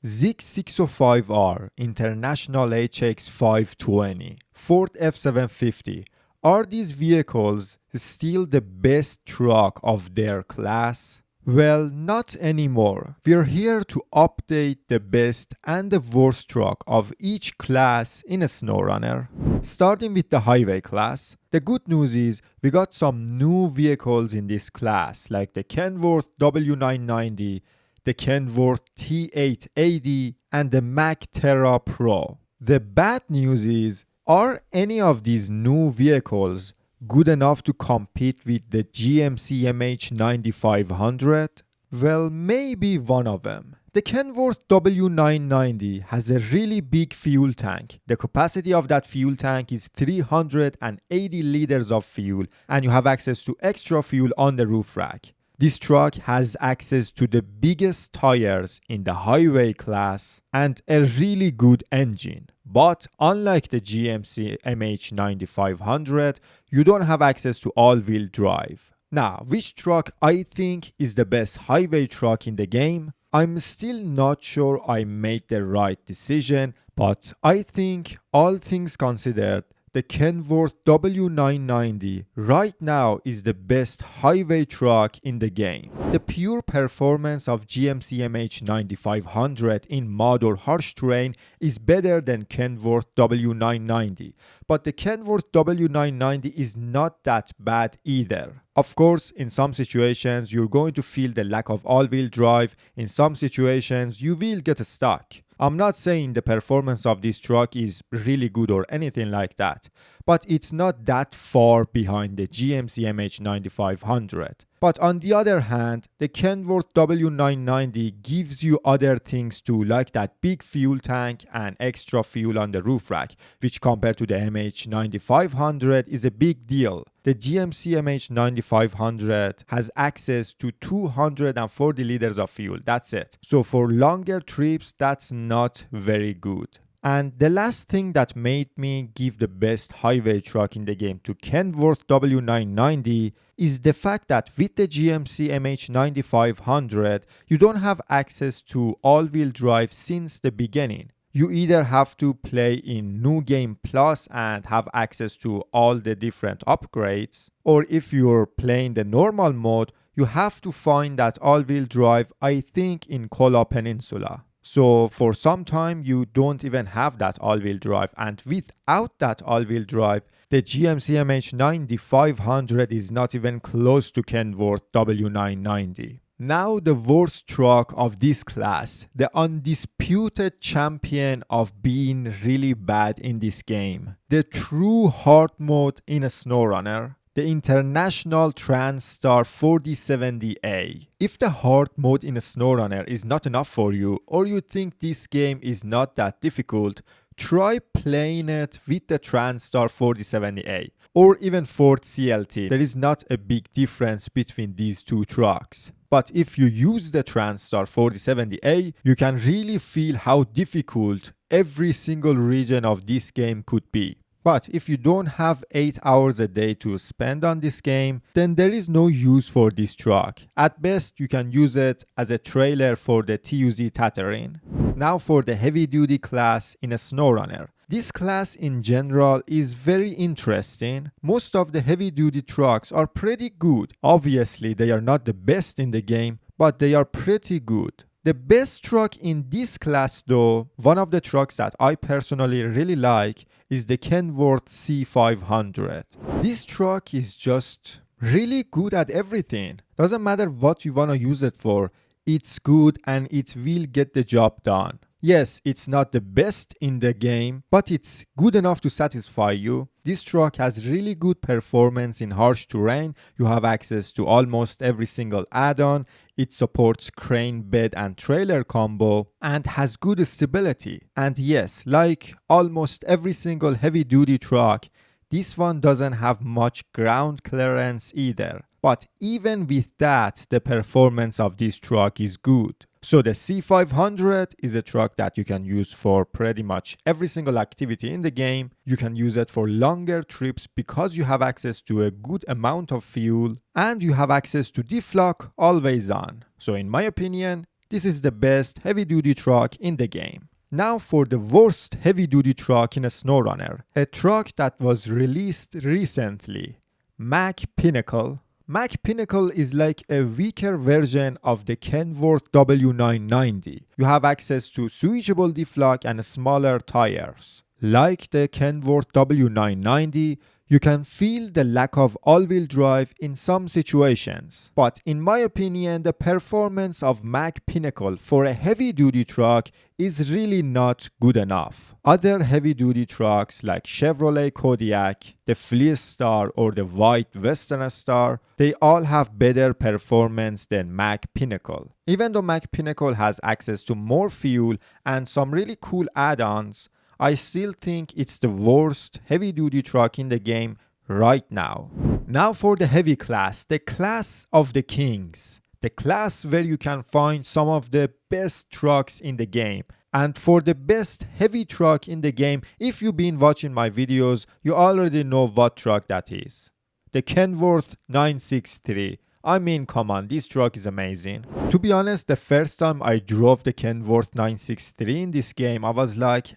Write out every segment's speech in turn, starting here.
Zig 605R, International HX 520, Ford F750, are these vehicles still the best truck of their class? Well, not anymore. We're here to update the best and the worst truck of each class in a SnowRunner. Starting with the highway class, the good news is we got some new vehicles in this class like the Kenworth W990, the Kenworth T880, and the Mack Terra Pro. The bad news is, are any of these new vehicles good enough to compete with the GMC MH9500? Well, maybe one of them. The Kenworth W990 has a really big fuel tank. The capacity of that fuel tank is 380 liters of fuel, and you have access to extra fuel on the roof rack. This truck has access to the biggest tires in the highway class and a really good engine. But unlike the GMC MH9500, you don't have access to all-wheel drive. Now, which truck I think is the best highway truck in the game? I'm still not sure I made the right decision, but I think, all things considered, the Kenworth W990 right now is the best highway truck in the game. The pure performance of GMC MH9500 in mud or harsh terrain is better than Kenworth W990, but the Kenworth W990 is not that bad either. Of course, in some situations you're going to feel the lack of all-wheel drive, in some situations you will get stuck. I'm not saying the performance of this truck is really good or anything like that, but it's not that far behind the GMC MH9500. But on the other hand, the Kenworth W990 gives you other things too, like that big fuel tank and extra fuel on the roof rack, which compared to the MH9500 is a big deal. The GMC MH9500 has access to 240 liters of fuel, that's it. So for longer trips, that's not very good. And the last thing that made me give the best highway truck in the game to Kenworth W990 is the fact that with the GMC MH9500, you don't have access to all-wheel drive since the beginning. You either have to play in New Game Plus and have access to all the different upgrades, or if you're playing the normal mode, you have to find that all-wheel drive, I think, in Kola Peninsula. So for some time you don't even have that all-wheel drive, and without that all-wheel drive, the GMC MH9500 is not even close to Kenworth W990. Now the worst truck of this class, the undisputed champion of being really bad in this game, the true hard mode in a SnowRunner, the International TranStar 4070A. If the hard mode in a SnowRunner is not enough for you, or you think this game is not that difficult, try playing it with the TranStar 4070A or even Ford CLT. There is not a big difference between these two trucks. But if you use the TranStar 4070A, you can really feel how difficult every single region of this game could be. But if you don't have 8 hours a day to spend on this game, then there is no use for this truck. At best, you can use it as a trailer for the TUZ Tatooine. Now for the heavy duty class in a SnowRunner. This class in general is very interesting. Most of the heavy duty trucks are pretty good. Obviously, they are not the best in the game, but they are pretty good. The best truck in this class though, one of the trucks that I personally really like, is the Kenworth C500. This truck is just really good at everything. Doesn't matter what you want to use it for, it's good and it will get the job done. Yes, it's not the best in the game, but it's good enough to satisfy you. This truck has really good performance in harsh terrain. You have access to almost every single add-on. It supports crane, bed and trailer combo and has good stability. And yes, like almost every single heavy duty truck, this one doesn't have much ground clearance either. But even with that, the performance of this truck is good. So the C500 is a truck that you can use for pretty much every single activity in the game. You can use it for longer trips because you have access to a good amount of fuel and you have access to diff lock always on. So in my opinion, this is the best heavy-duty truck in the game. Now for the worst heavy-duty truck in a SnowRunner, a truck that was released recently, Mack Pinnacle. Mack Pinnacle is like a weaker version of the Kenworth W990. You have access to switchable diff lock and smaller tires. Like the Kenworth W990, you can feel the lack of all-wheel drive in some situations. But in my opinion, the performance of Mack Pinnacle for a heavy-duty truck is really not good enough. Other heavy-duty trucks like Chevrolet Kodiaq, the Fleece Star or the White Western Star, they all have better performance than Mack Pinnacle. Even though Mack Pinnacle has access to more fuel and some really cool add-ons, I still think it's the worst heavy-duty truck in the game right now. Now for the heavy class, the class of the kings. The class where you can find some of the best trucks in the game. And for the best heavy truck in the game, if you've been watching my videos, you already know what truck that is. The Kenworth 963. I mean, come on, this truck is amazing. To be honest, the first time I drove the Kenworth 963 in this game, I was like,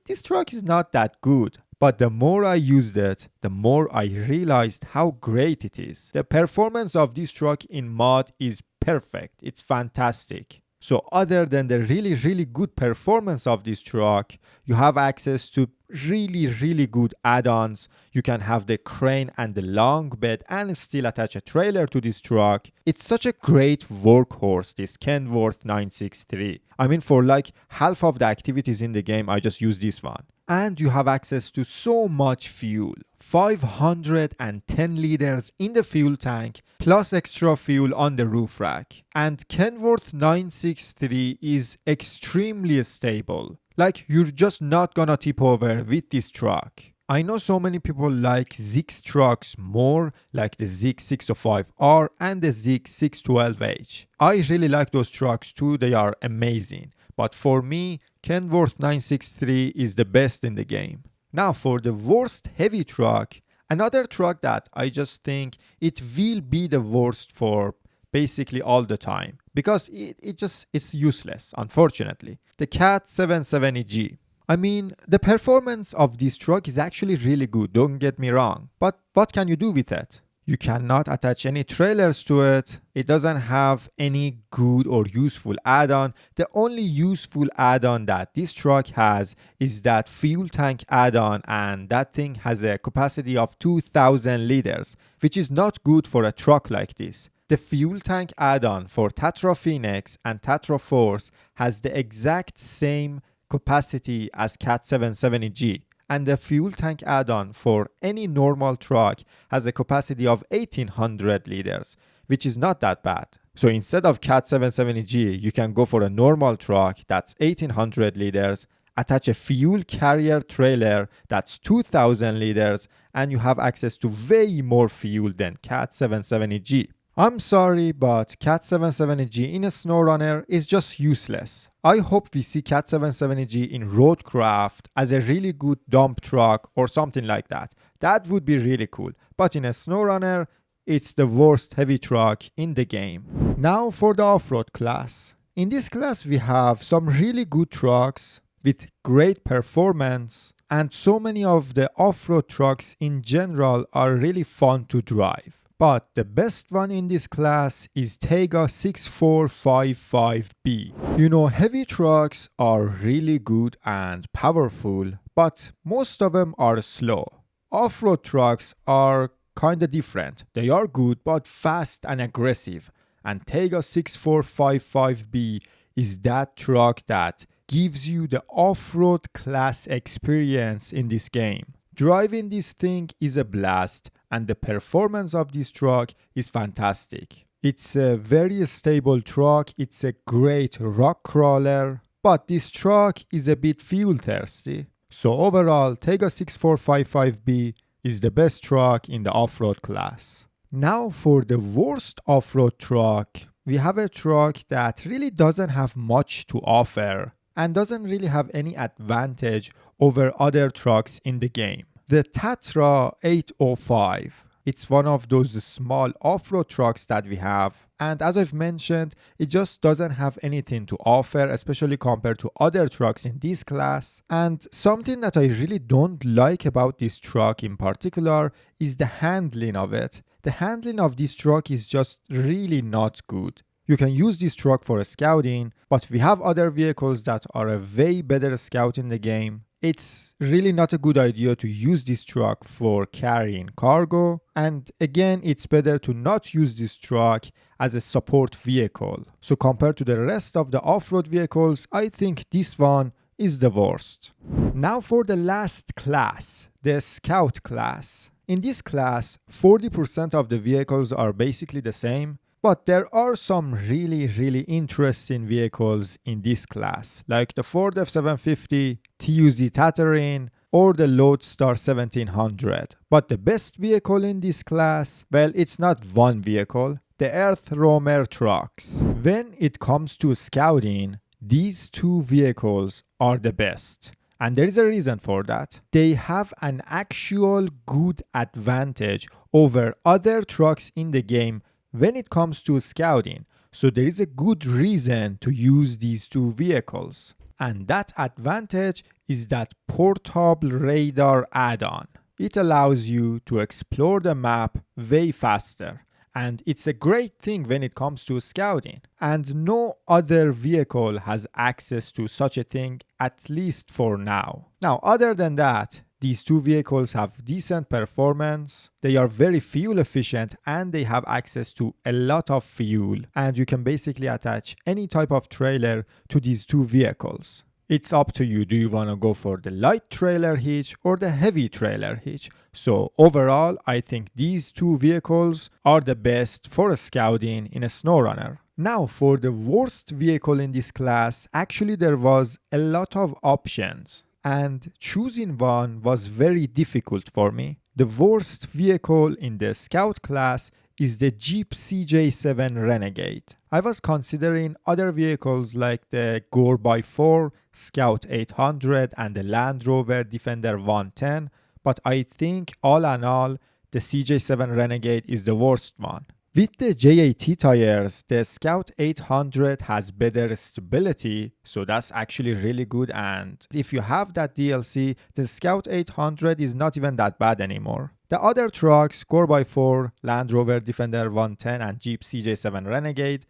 this truck is not that good. But the more I used it, the more I realized how great it is. The performance of this truck in mod is perfect. It's fantastic. So other than the really good performance of this truck, you have access to really good add-ons. You can have the crane and the long bed and still attach a trailer to this truck. It's such a great workhorse, this Kenworth 963. I mean, for like half of the activities in the game, I just use this one. And you have access to so much fuel. 510 liters in the fuel tank, plus extra fuel on the roof rack. And Kenworth 963 is extremely stable. Like, you're just not gonna tip over with this truck. I know so many people like Zeekr trucks more, like the Zeekr 605R and the Zeekr 612H. I really like those trucks too, they are amazing. But for me, Kenworth 963 is the best in the game. Now for the worst heavy truck, another truck that I just think it will be the worst for basically all the time. Because it's useless, unfortunately. The Cat 770G. I mean, the performance of this truck is actually really good, don't get me wrong. But what can you do with it? You cannot attach any trailers to it. It doesn't have any good or useful add-on. The only useful add-on that this truck has is that fuel tank add-on, and that thing has a capacity of 2,000 liters, which is not good for a truck like this. The fuel tank add-on for Tatra Phoenix and Tatra Force has the exact same capacity as Cat 770G. And the fuel tank add-on for any normal truck has a capacity of 1800 liters, which is not that bad. So instead of Cat 770G, you can go for a normal truck that's 1800 liters, attach a fuel carrier trailer that's 2000 liters, and you have access to way more fuel than Cat 770G. I'm sorry, but Cat 770G in a SnowRunner is just useless. I hope we see Cat 770G in Roadcraft as a really good dump truck or something like that. That would be really cool. But in a SnowRunner, it's the worst heavy truck in the game. Now for the off-road class. In this class we have some really good trucks with great performance, and so many of the off-road trucks in general are really fun to drive. But the best one in this class is Taiga 6455B. You know, heavy trucks are really good and powerful, but most of them are slow. Off-road trucks are kinda different. They are good but fast and aggressive. And Taiga 6455B is that truck that gives you the off-road class experience in this game. Driving this thing is a blast, and the performance of this truck is fantastic. It's a very stable truck, it's a great rock crawler, but this truck is a bit fuel thirsty. So overall, Taiga 6455B is the best truck in the off-road class. Now for the worst off-road truck, we have a truck that really doesn't have much to offer and doesn't really have any advantage over other trucks in the game. The Tatra 805. It's one of those small off-road trucks that we have, And as I've mentioned, it just doesn't have anything to offer, especially compared to other trucks in this class. And something that I really don't like about this truck in particular is the handling of it. The handling of this truck is just really not good. You can use this truck for scouting, but we have other vehicles that are a way better scout in the game. It's really not a good idea to use this truck for carrying cargo, and again, it's better to not use this truck as a support vehicle. So compared to the rest of the off-road vehicles, I think this one is the worst. Now for the last class, the Scout class. In this class, 40% of the vehicles are basically the same, but there are some really interesting vehicles in this class, like the Ford F-750, TUZ Tatarian, or the Lodestar 1700. But the best vehicle in this class, well, it's not one vehicle, the Earth Roamer trucks. When it comes to scouting, these two vehicles are the best. And there is a reason for that. They have an actual good advantage over other trucks in the game when it comes to scouting. So there is a good reason to use these two vehicles. And that advantage is that portable radar add-on. It allows you to explore the map way faster. And it's a great thing when it comes to scouting. And no other vehicle has access to such a thing, at least for now. Now, other than that, these two vehicles have decent performance, they are very fuel efficient, and they have access to a lot of fuel. And you can basically attach any type of trailer to these two vehicles. It's up to you. Do you want to go for the light trailer hitch or the heavy trailer hitch? So overall, I think these two vehicles are the best for scouting in a SnowRunner. Now for the worst vehicle in this class, actually there was a lot of options, and choosing one was very difficult for me. The worst vehicle in the Scout class is the Jeep CJ7 Renegade. I was considering other vehicles like the Gore x4, Scout 800, and the Land Rover Defender 110, but I think all in all, the CJ7 Renegade is the worst one. With the JAT tires, the Scout 800 has better stability, so that's actually really good, and if you have that DLC, the Scout 800 is not even that bad anymore. The other trucks, Gore x4, Land Rover Defender 110, and Jeep CJ7 Renegade,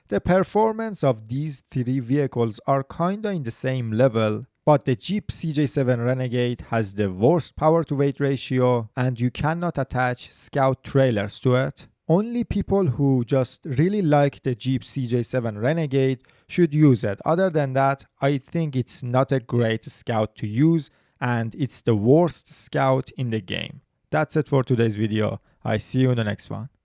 the performance of these three vehicles are kinda in the same level, but the Jeep CJ7 Renegade has the worst power to weight ratio, and you cannot attach Scout trailers to it. Only people who just really like the Jeep CJ7 Renegade should use it. Other than that, I think it's not a great Scout to use, and it's the worst Scout in the game. That's it for today's video. I see you in the next one.